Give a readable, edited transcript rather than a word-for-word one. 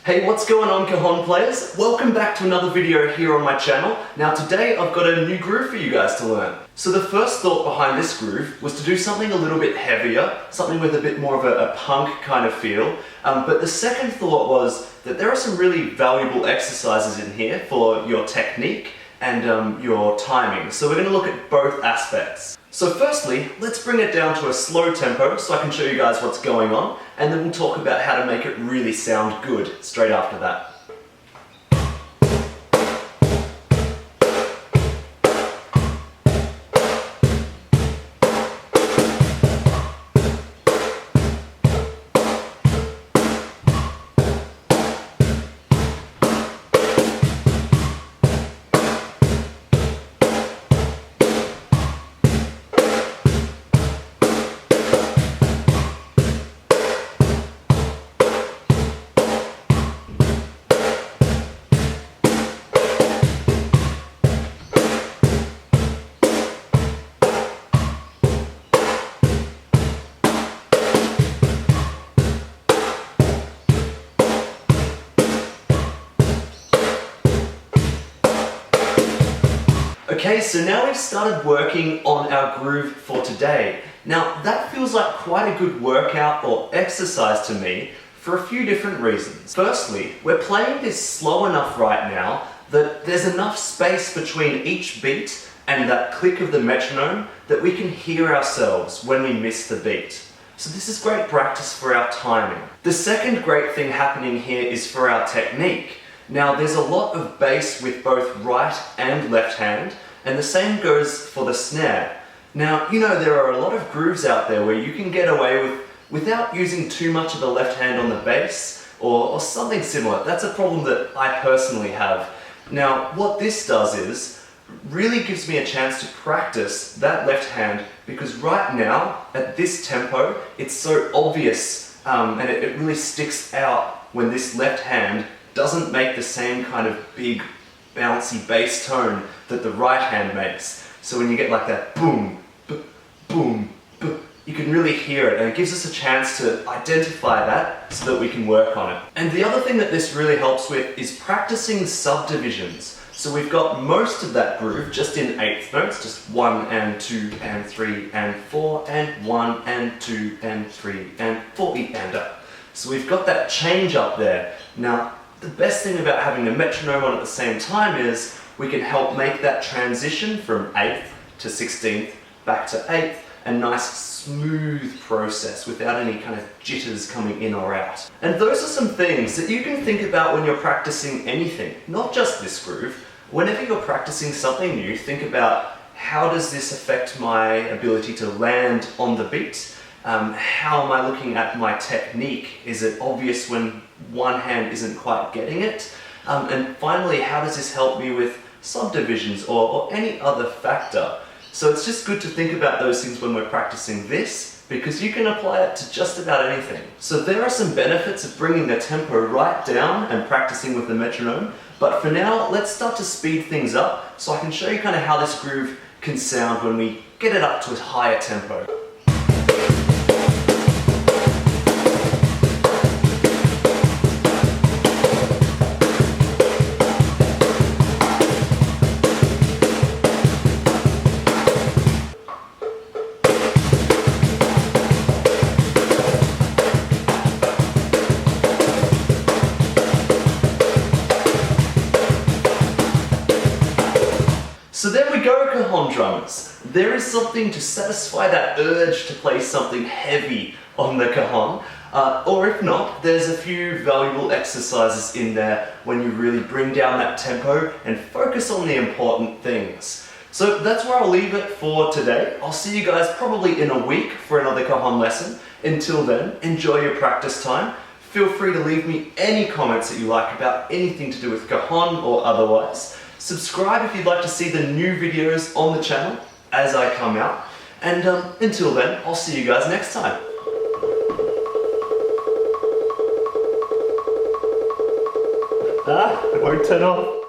Hey, what's going on, Cajon players? Welcome back to another video here on my channel. Now today I've got a new groove for you guys to learn. So the first thought behind this groove was to do something a little bit heavier, something with a bit more of a punk kind of feel. But the second thought was that there are some really valuable exercises in here for your technique and your timing. So we're going to look at both aspects. So firstly, let's bring it down to a slow tempo so I can show you guys what's going on, and then we'll talk about how to make it really sound good straight after that. Okay, so now we've started working on our groove for today. Now that feels like quite a good workout or exercise to me for a few different reasons. Firstly, we're playing this slow enough right now that there's enough space between each beat and that click of the metronome that we can hear ourselves when we miss the beat. So this is great practice for our timing. The second great thing happening here is for our technique. Now there's a lot of bass with both right and left hand, and the same goes for the snare. Now, you know, there are a lot of grooves out there where you can get away without using too much of the left hand on the bass or something similar. That's a problem that I personally have. Now, what this does is really gives me a chance to practice that left hand, because right now, at this tempo, it's so obvious and it really sticks out when this left hand doesn't make the same kind of big bouncy bass tone that the right hand makes. So when you get like that boom, boom, you can really hear it, and it gives us a chance to identify that so that we can work on it. And the other thing that this really helps with is practicing subdivisions. So we've got most of that groove just in eighth notes, just 1 and 2 and 3 and 4 and 1 and 2 and 3 and 4 and up. So we've got that change up there. Now, the best thing about having a metronome on at the same time is we can help make that transition from 8th to 16th back to 8th a nice smooth process without any kind of jitters coming in or out. And those are some things that you can think about when you're practicing anything, not just this groove. Whenever you're practicing something new, think about how does this affect my ability to land on the beat? How am I looking at my technique? Is it obvious when one hand isn't quite getting it? And finally, how does this help me with subdivisions or any other factor? So it's just good to think about those things when we're practicing this, because you can apply it to just about anything. So there are some benefits of bringing the tempo right down and practicing with the metronome, but for now, let's start to speed things up so I can show you kind of how this groove can sound when we get it up to a higher tempo. So there we go, Cajon drummers. There is something to satisfy that urge to play something heavy on the Cajon. Or if not, there's a few valuable exercises in there when you really bring down that tempo and focus on the important things. So that's where I'll leave it for today. I'll see you guys probably in a week for another Cajon lesson. Until then, enjoy your practice time. Feel free to leave me any comments that you like about anything to do with Cajon or otherwise. Subscribe if you'd like to see the new videos on the channel as I come out. And until then, I'll see you guys next time. It won't turn off.